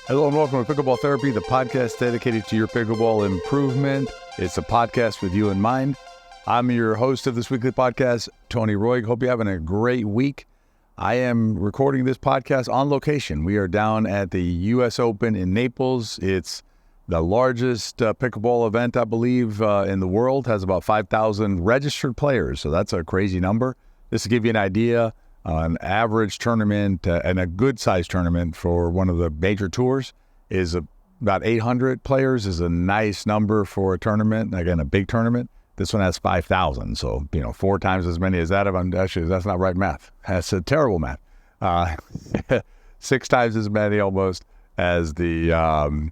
Hello and welcome to Pickleball Therapy, the podcast dedicated to your pickleball improvement. It's a podcast with you in mind. I'm your host of this weekly podcast, Tony Roy. Hope you're having a great week. I am recording this podcast on location. We are down at the U.S. Open in Naples. It's the largest pickleball event, I believe, in the world. Has about 5,000 registered players, so that's a crazy number. Just to give you an idea, an average tournament and a good-sized tournament for one of the major tours is about 800 players is a nice number for a tournament. Again, a big tournament. This one has 5,000, so 4 times as many as that. Actually, that's not right math. That's a terrible math. 6 times as many almost as the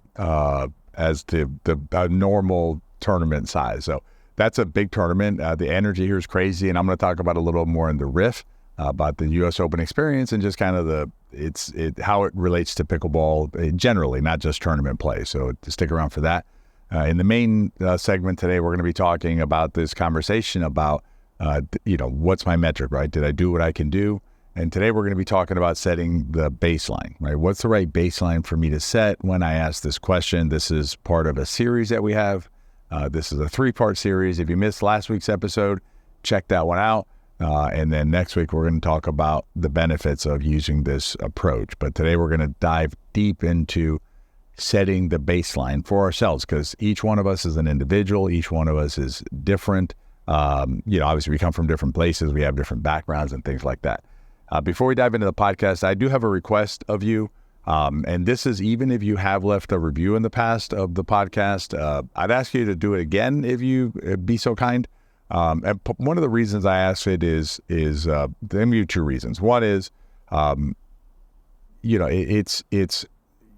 normal tournament size. So that's a big tournament. The energy here is crazy, and I'm going to talk about a little more in the RIFF. About the U.S. Open experience and just kind of how it relates to pickleball generally, not just tournament play. So stick around for that. In the main segment today, we're going to be talking about this conversation about, what's my metric, right? Did I do what I can do? And today we're going to be talking about setting the baseline, right? What's the right baseline for me to set when I ask this question? This is part of a series that we have. This is a 3-part series. If you missed last week's episode, check that one out. And then next week, we're going to talk about the benefits of using this approach. But today, we're going to dive deep into setting the baseline for ourselves, because each one of us is an individual. Each one of us is different. Obviously, we come from different places. We have different backgrounds and things like that. Before we dive into the podcast, I do have a request of you. And this is even if you have left a review in the past of the podcast, I'd ask you to do it again if you be so kind. And one of the reasons I ask it is there are 2 reasons. One is, the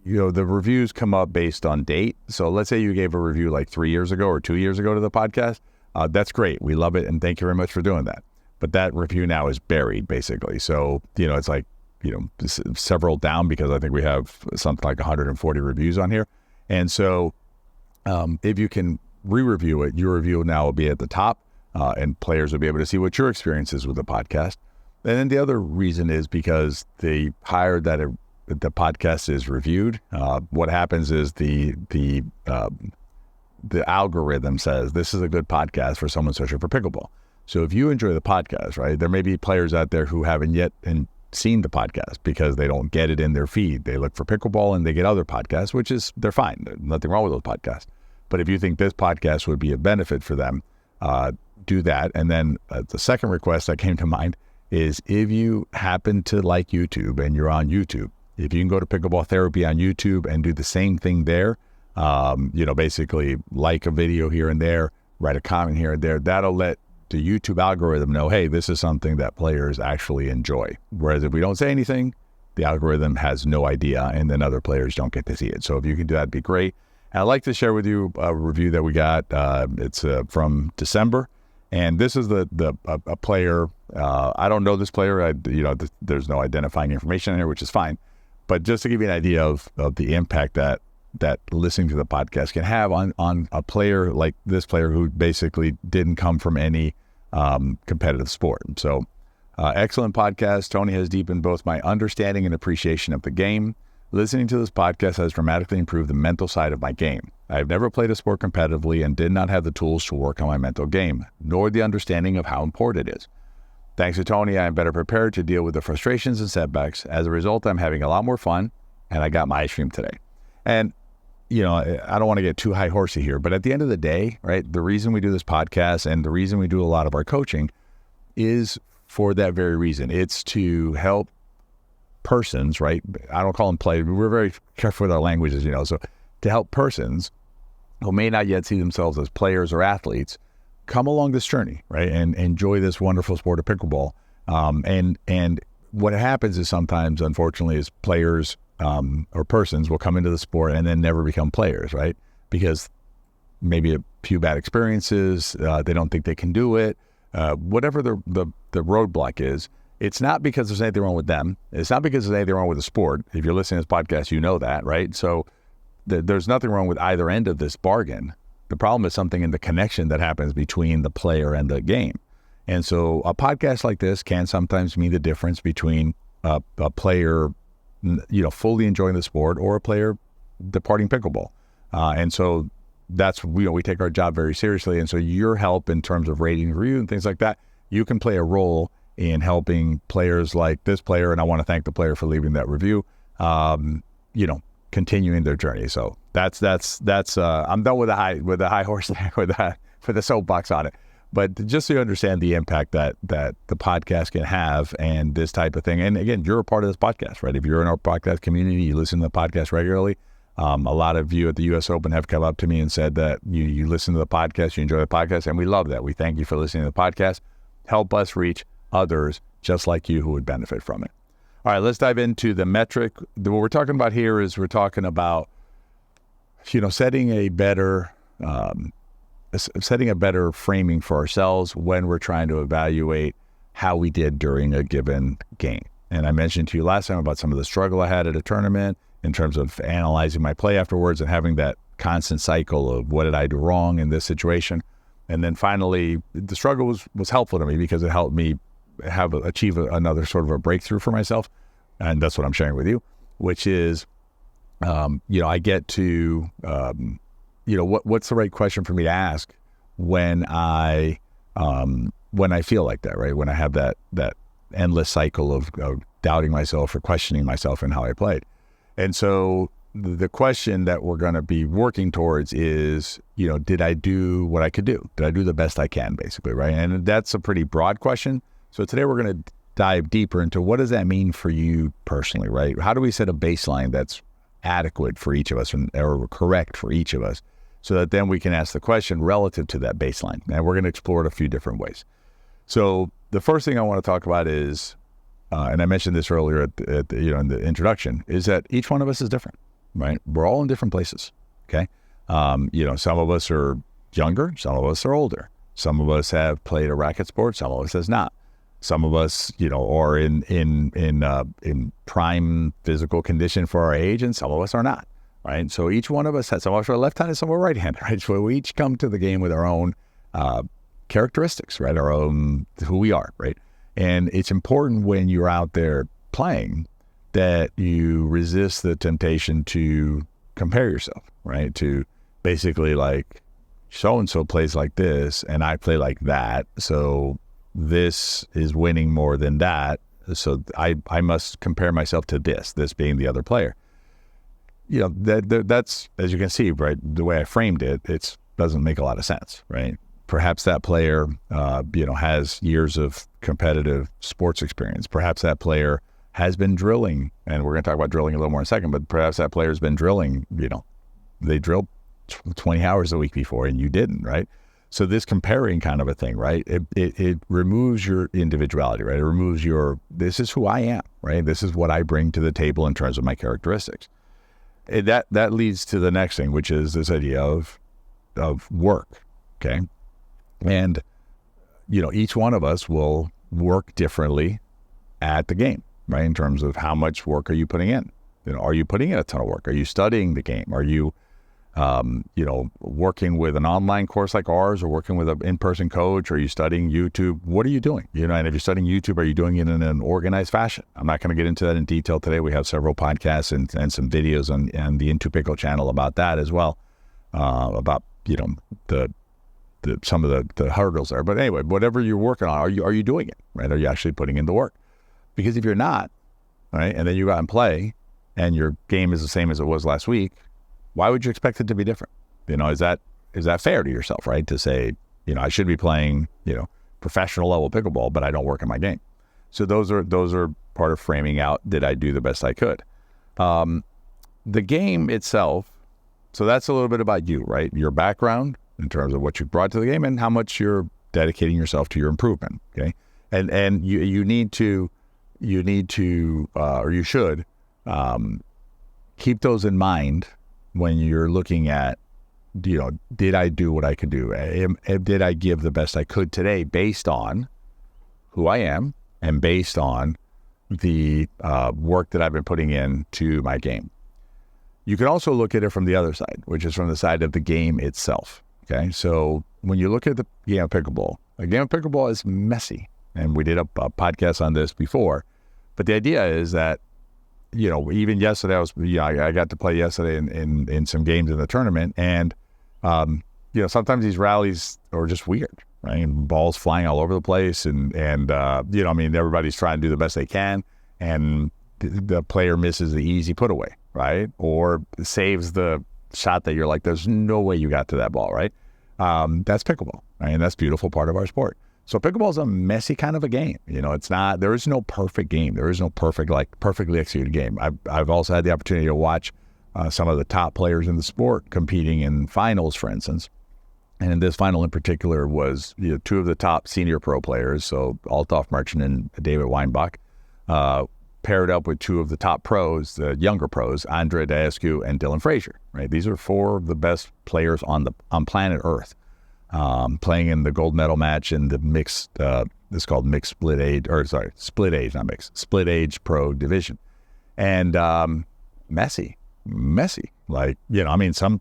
reviews come up based on date. So let's say you gave a review like 3 years ago or 2 years ago to the podcast. That's great. We love it. And thank you very much for doing that. But that review now is buried basically. So, it's like, several down because I think we have something like 140 reviews on here. And so, if you can re-review it, your review now will be at the top. And players will be able to see what your experience is with the podcast. And then the other reason is because the higher that the podcast is reviewed, what happens is the algorithm says this is a good podcast for someone searching for pickleball. So if you enjoy the podcast, right, there may be players out there who haven't yet seen the podcast because they don't get it in their feed. They look for pickleball and they get other podcasts, which is, they're fine. There's nothing wrong with those podcasts. But if you think this podcast would be a benefit for them, do that. And then the second request that came to mind is if you happen to like YouTube and you're on YouTube, if you can go to Pickleball Therapy on YouTube and do the same thing there, basically like a video here and there, write a comment here and there, that'll let the YouTube algorithm know, hey, this is something that players actually enjoy. Whereas if we don't say anything, the algorithm has no idea and then other players don't get to see it. So if you can do that, it'd be great. And I'd like to share with you a review that we got. It's from December. And this is a player. I don't know this player. There's no identifying information in here, which is fine. But just to give you an idea of the impact that listening to the podcast can have on a player like this player who basically didn't come from any competitive sport. So excellent podcast. Tony has deepened both my understanding and appreciation of the game. Listening to this podcast has dramatically improved the mental side of my game. I have never played a sport competitively and did not have the tools to work on my mental game, nor the understanding of how important it is. Thanks to Tony, I am better prepared to deal with the frustrations and setbacks. As a result, I'm having a lot more fun, and I got my ice cream today. And, I don't want to get too high horsey here, but at the end of the day, right, the reason we do this podcast and the reason we do a lot of our coaching is for that very reason. It's to help persons, right? I don't call them players. We're very careful with our languages, so to help persons who may not yet see themselves as players or athletes come along this journey, right? And enjoy this wonderful sport of pickleball. And what happens is sometimes, unfortunately, is players or persons will come into the sport and then never become players, right? Because maybe a few bad experiences, they don't think they can do it, whatever the roadblock is. It's not because there's anything wrong with them. It's not because there's anything wrong with the sport. If you're listening to this podcast, you know that, right? So there's nothing wrong with either end of this bargain. The problem is something in the connection that happens between the player and the game. And so a podcast like this can sometimes mean the difference between a player, fully enjoying the sport or a player departing pickleball. And so that's, we take our job very seriously. And so your help in terms of rating, review, and things like that, you can play a role in helping players like this player. And I want to thank the player for leaving that review, continuing their journey. So that's I'm done with the high horse there, with the soapbox on it. But just so you understand the impact that the podcast can have and this type of thing. And again, you're a part of this podcast, right? If you're in our podcast community, you listen to the podcast regularly. A lot of you at the U.S. Open have come up to me and said that you listen to the podcast, you enjoy the podcast, and we love that. We thank you for listening to the podcast. Help us reach others just like you who would benefit from it. All right, let's dive into the metric. What we're talking about here is we're talking about, setting a better framing for ourselves when we're trying to evaluate how we did during a given game. And I mentioned to you last time about some of the struggle I had at a tournament in terms of analyzing my play afterwards and having that constant cycle of what did I do wrong in this situation. And then finally, the struggle was helpful to me because it helped me achieve another sort of a breakthrough for myself. And that's what I'm sharing with you, which is, I get to, what's the right question for me to ask when I feel like that, right? When I have that endless cycle of doubting myself or questioning myself and how I played. And so the question that we're going to be working towards is, did I do what I could do? Did I do the best I can, basically, right? And that's a pretty broad question. So today we're going to dive deeper into what does that mean for you personally, right? How do we set a baseline that's adequate for each of us or correct for each of us so that then we can ask the question relative to that baseline? And we're going to explore it a few different ways. So the first thing I want to talk about is, and I mentioned this earlier in the introduction, is that each one of us is different, right? We're all in different places, okay? Some of us are younger, some of us are older. Some of us have played a racket sport, some of us has not. Some of us, are in prime physical condition for our age, and some of us are not, right? So each one of us has, some of us are left-handed, some are right-handed, right? So we each come to the game with our own characteristics, right? Our own, who we are, right? And it's important when you're out there playing that you resist the temptation to compare yourself, right? To basically like, so-and-so plays like this and I play like that. So this is winning more than that. So I must compare myself to this being the other player. That's, as you can see, right, the way I framed it, it doesn't make a lot of sense, right? Perhaps that player, has years of competitive sports experience. Perhaps that player has been drilling, and we're going to talk about drilling a little more in a second, but perhaps that player's been drilling, they drilled 20 hours a week before and you didn't, right? So this comparing kind of a thing, right? It removes your individuality, right? It removes this is who I am, right? This is what I bring to the table in terms of my characteristics. That leads to the next thing, which is this idea of work, okay? And, each one of us will work differently at the game, right? In terms of how much work are you putting in? Are you putting in a ton of work? Are you studying the game? Are you, working with an online course like ours or working with an in-person coach? Are you studying YouTube? What are you doing? And if you're studying YouTube, are you doing it in an organized fashion? I'm not going to get into that in detail today. We have several podcasts and some videos on the Into Pickle channel about that as well, about, some of the hurdles there. But anyway, whatever you're working on, are you doing it, right? Are you actually putting in the work? Because if you're not, right, and then you go out and play and your game is the same as it was last week, why would you expect it to be different? Is that fair to yourself, right? To say, I should be playing, professional level pickleball, but I don't work in my game. So those are part of framing out, did I do the best I could? The game itself, so that's a little bit about you, right? Your background in terms of what you brought to the game and how much you're dedicating yourself to your improvement, okay? And you need to, or you should, keep those in mind when you're looking at, did I do what I could do? Did I give the best I could today based on who I am and based on the work that I've been putting into my game? You can also look at it from the other side, which is from the side of the game itself, okay? So when you look at the game of pickleball, a game of pickleball is messy. And we did a podcast on this before. But the idea is that even yesterday, I got to play yesterday in some games in the tournament, and sometimes these rallies are just weird, right? And balls flying all over the place, and everybody's trying to do the best they can, and the player misses the easy put away, right? Or saves the shot that you're like, there's no way you got to that ball, right? That's pickleball, right? And that's a beautiful part of our sport. So pickleball is a messy kind of a game. There is no perfect game. There is no perfectly executed game. I've also had the opportunity to watch some of the top players in the sport competing in finals, for instance. And in this final in particular was two of the top senior pro players, so Althoff Merchant and David Weinbach, paired up with two of the top pros, the younger pros, Andre Daescu and Dylan Frazier, right? These are four of the best players on planet Earth, playing in the gold medal match in the mixed, it's called mixed split age pro division. And messy. Like, some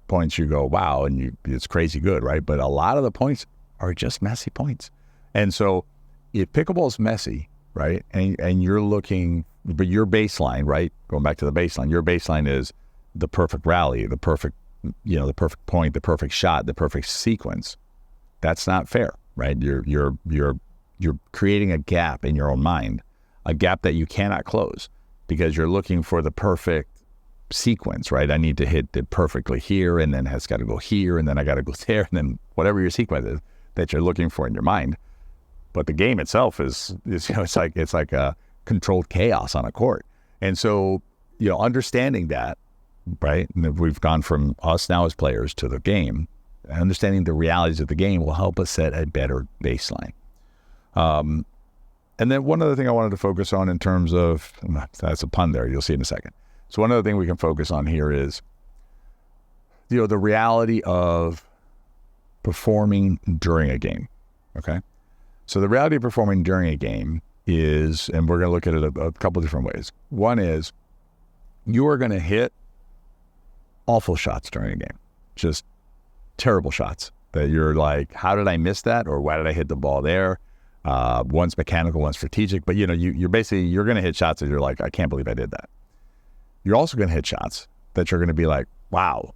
points you go, wow, and it's crazy good, right? But a lot of the points are just messy points. And so if pickleball's messy, right, and you're looking, but your baseline, right, going back to the baseline, your baseline is the perfect rally, the perfect point, the perfect shot, the perfect sequence. That's not fair, right? You're creating a gap in your own mind, a gap that you cannot close because you're looking for the perfect sequence, right? I need to hit it perfectly here, and then it's got to go here, and then I got to go there, and then whatever your sequence is that you're looking for in your mind. But the game itself is it's like a controlled chaos on a court. And so, understanding that, right? And we've gone from us now as players to the game. Understanding the realities of the game will help us set a better baseline. And then one other thing I wanted to focus on in terms of, that's a pun there, you'll see in a second. So one other thing we can focus on here is, the reality of performing during a game, okay? So the reality of performing during a game is, and we're going to look at it a couple different ways. One is you are going to hit awful shots during a game, just terrible shots that you're like, how did I miss that? Or why did I hit the ball there? One's mechanical, one's strategic, but you're going to hit shots that you're like, I can't believe I did that. You're also going to hit shots that you're going to be like, wow,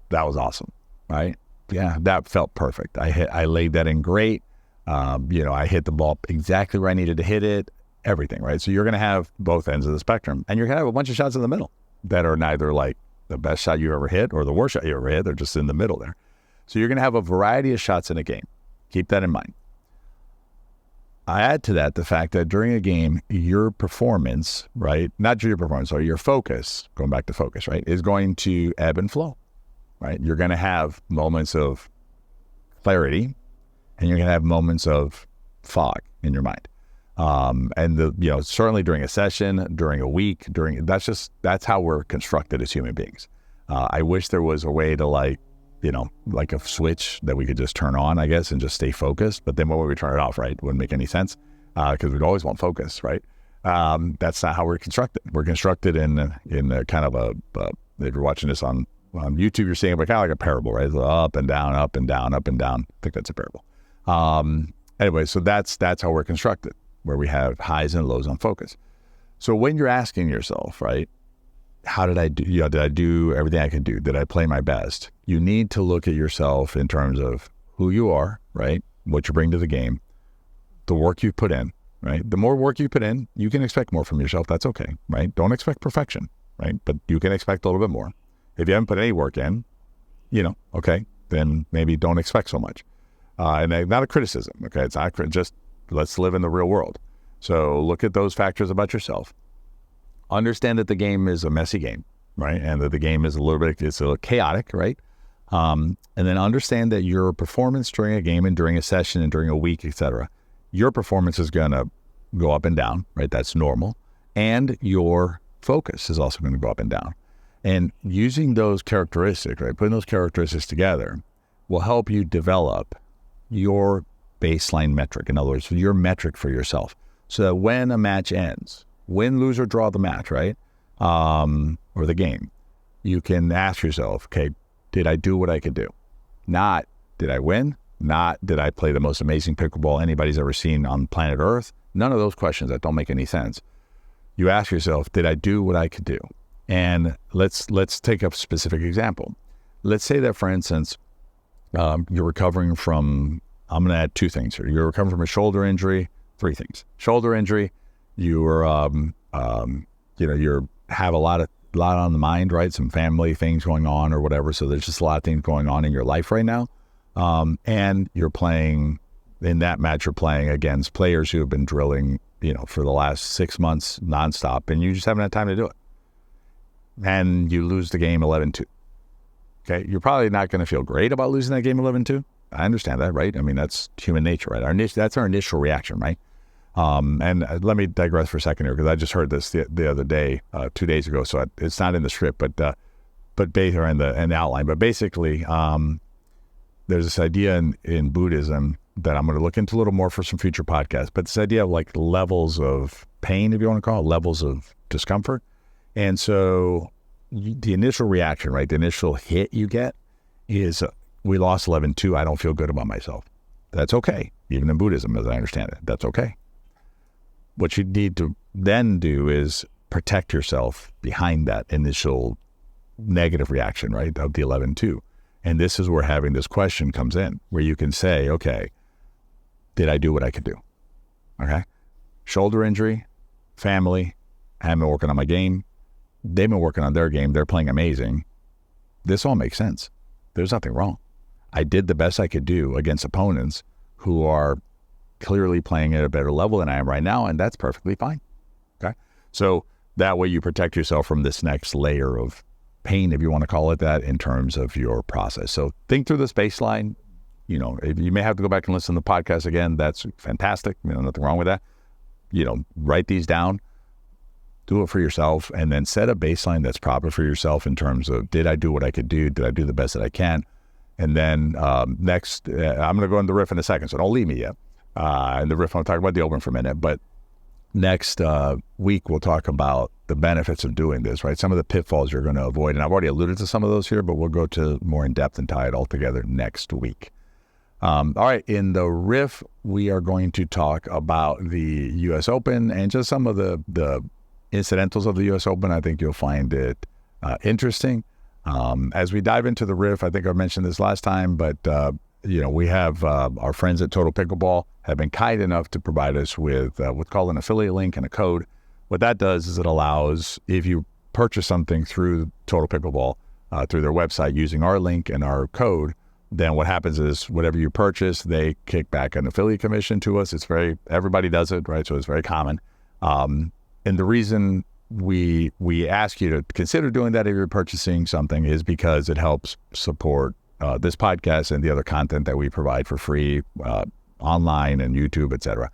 that was awesome, right? Yeah, that felt perfect. I laid that in great. I hit the ball exactly where I needed to hit it, everything, right? So you're going to have both ends of the spectrum, and you're going to have a bunch of shots in the middle that are neither like the best shot you ever hit or the worst shot you ever hit. They're just in the middle there. So you're going to have a variety of shots in a game. Keep that in mind. I add to that the fact that during a game, your performance, right? Not your performance, or your focus, going back to focus, right, is going to ebb and flow, right? You're going to have moments of clarity, and you're going to have moments of fog in your mind. And certainly during a session, during a week, that's how we're constructed as human beings. I wish there was a way to like a switch that we could just turn on, I guess, and just stay focused. But then when we turn it off, right, wouldn't make any sense because we'd always want focus, right? That's not how we're constructed. We're constructed in a kind of if you're watching this on YouTube, you're seeing it kind of like a parable, right? It's up and down, up and down, up and down. I think that's a parable. Anyway, so that's how we're constructed, where we have highs and lows on focus. So when you're asking yourself, right, how did I do? Did I do everything I could do? Did I play my best? You need to look at yourself in terms of who you are, right? What you bring to the game, the work you put in, right? The more work you put in, you can expect more from yourself. That's okay, right? Don't expect perfection, right? But you can expect a little bit more. If you haven't put any work in, okay, then maybe don't expect so much. And not a criticism, okay? It's not just let's live in the real world. So look at those factors about yourself. Understand that the game is a messy game, right? And that the game is it's a little chaotic, right? And then understand that your performance during a game and during a session and during a week, etc., your performance is going to go up and down, right? That's normal. And your focus is also going to go up and down. And using those characteristics, right, putting those characteristics together will help you develop your baseline metric. In other words, your metric for yourself. So that when a match ends, win, lose, or draw the match, right, or the game, you can ask yourself, okay, did I do what I could do? Not, did I win? Not, did I play the most amazing pickleball anybody's ever seen on planet Earth? None of those questions that don't make any sense. you ask yourself, did I do what I could do? And let's take a specific example. Let's say that, for instance, you're recovering from, I'm going to add 2 things here. You're recovering from a shoulder injury, 3 things. Shoulder injury, you're, you have a lot on the mind, right? Some family things going on or whatever. So there's just a lot of things going on in your life right now. And you're playing, in that match, you're playing against players who have been drilling, for the last 6 months nonstop, and you just haven't had time to do it. And you lose the game 11-2. Okay, you're probably not going to feel great about losing that game 11-2. I understand that, right? I mean, that's human nature, right? That's our initial reaction, right? And let me digress for a second here, because I just heard this the other day, 2 days ago. So it's not in the script, but or in the outline. But basically, there's this idea in Buddhism that I'm going to look into a little more for some future podcasts. But this idea of like levels of pain, if you want to call it, levels of discomfort. And so the initial reaction, right, the initial hit you get is, we lost 11-2. I don't feel good about myself. That's okay. Even in Buddhism, as I understand it, that's okay. What you need to then do is protect yourself behind that initial negative reaction, right, of the 11-2. And this is where having this question comes in, where you can say, okay, did I do what I could do? Okay. Shoulder injury, family, I haven't been working on my game. They've been working on their game. They're playing amazing. This all makes sense. There's nothing wrong. I did the best I could do against opponents who are clearly playing at a better level than I am right now, and that's perfectly fine. Okay. So that way you protect yourself from this next layer of pain, if you want to call it that, in terms of your process. So think through this baseline. If you may have to go back and listen to the podcast again, that's fantastic. Nothing wrong with that. Write these down, do it for yourself, and then set a baseline that's proper for yourself in terms of, did I do what I could do? Did I do the best that I can? And then next, I'm going to go into the riff in a second, so don't leave me yet. And the riff, I'll talk about the open for a minute, but next week we'll talk about the benefits of doing this, right? Some of the pitfalls you're going to avoid, and I've already alluded to some of those here, but we'll go to more in depth and tie it all together next week. All right, in the riff, we are going to talk about the U.S. Open and just some of the incidentals of the U.S. Open. I think you'll find it interesting. As we dive into the riff, I think I mentioned this last time, but we have our friends at Total Pickleball have been kind enough to provide us with what's called an affiliate link and a code. What that does is it allows, if you purchase something through Total Pickleball, through their website using our link and our code, then what happens is whatever you purchase, they kick back an affiliate commission to us. Everybody does it, right? So it's very common. And the reason we ask you to consider doing that if you're purchasing something is because it helps support this podcast and the other content that we provide for free online and YouTube, etc.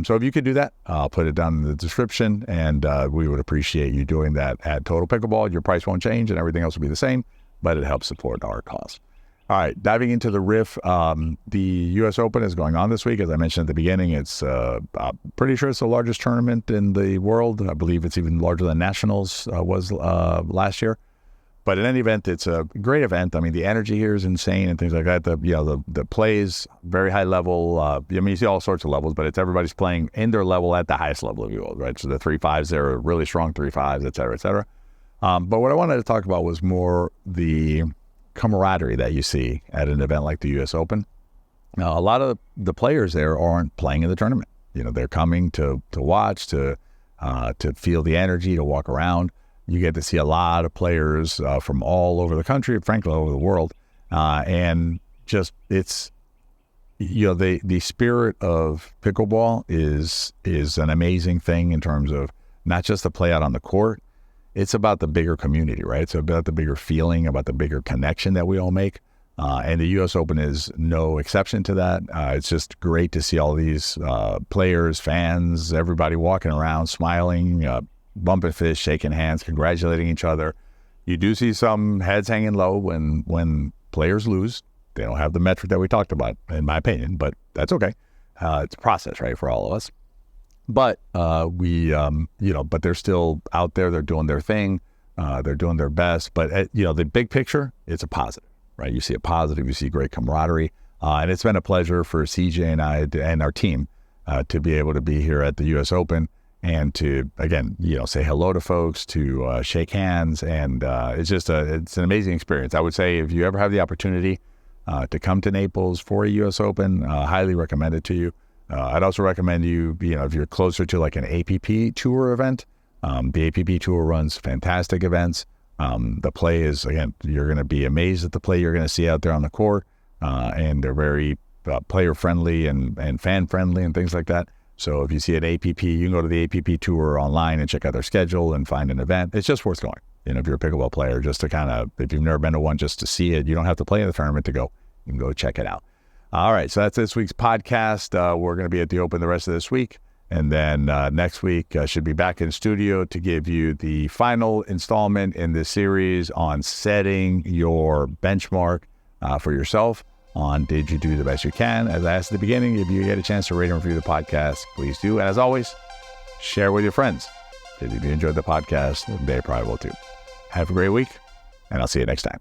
So if you could do that, I'll put it down in the description, and we would appreciate you doing that at Total Pickleball. Your price won't change and everything else will be the same, but it helps support our cause. All right, diving into the riff, the U.S. Open is going on this week. As I mentioned at the beginning, it's I'm pretty sure it's the largest tournament in the world. I believe it's even larger than Nationals was last year. But in any event, it's a great event. I mean, the energy here is insane and things like that. The play is very high level. You see all sorts of levels, but everybody's playing in their level at the highest level of the world, right? So the 3-5s, they're really strong 3-5s, et cetera, et cetera. But what I wanted to talk about was more the camaraderie that you see at an event like the U.S. Open. Now, a lot of the players there aren't playing in the tournament. They're coming to watch, to feel the energy, to walk around. You get to see a lot of players from all over the country, frankly, all over the world. And just it's, the spirit of pickleball is an amazing thing in terms of not just the play out on the court. It's about the bigger community, right? It's about the bigger feeling, about the bigger connection that we all make. And the U.S. Open is no exception to that. It's just great to see all these players, fans, everybody walking around, smiling, bumping fists, shaking hands, congratulating each other. You do see some heads hanging low when players lose. They don't have the metric that we talked about, in my opinion, but that's okay. It's a process, right, for all of us. But but they're still out there. They're doing their thing. They're doing their best. But the big picture, it's a positive, right? You see a positive. You see great camaraderie, and it's been a pleasure for CJ and I and our team to be able to be here at the U.S. Open and to, again, say hello to folks, to shake hands. And it's an amazing experience. I would say if you ever have the opportunity to come to Naples for a U.S. Open, highly recommend it to you. I'd also recommend you, if you're closer to like an APP tour event, the APP tour runs fantastic events. The play is, again, you're going to be amazed at the play you're going to see out there on the court. And they're very player friendly and fan friendly and things like that. So if you see an APP, you can go to the APP tour online and check out their schedule and find an event. It's just worth going. If you're a pickleball player, just to kind of, if you've never been to one, just to see it, you don't have to play in the tournament to go. You can go check it out. All right. So that's this week's podcast. We're going to be at the Open the rest of this week. And then next week, should be back in studio to give you the final installment in this series on setting your benchmark for yourself on did you do the best you can. As I asked at the beginning, if you get a chance to rate and review the podcast, please do. And as always, share with your friends. If you enjoyed the podcast, they probably will too. Have a great week, and I'll see you next time.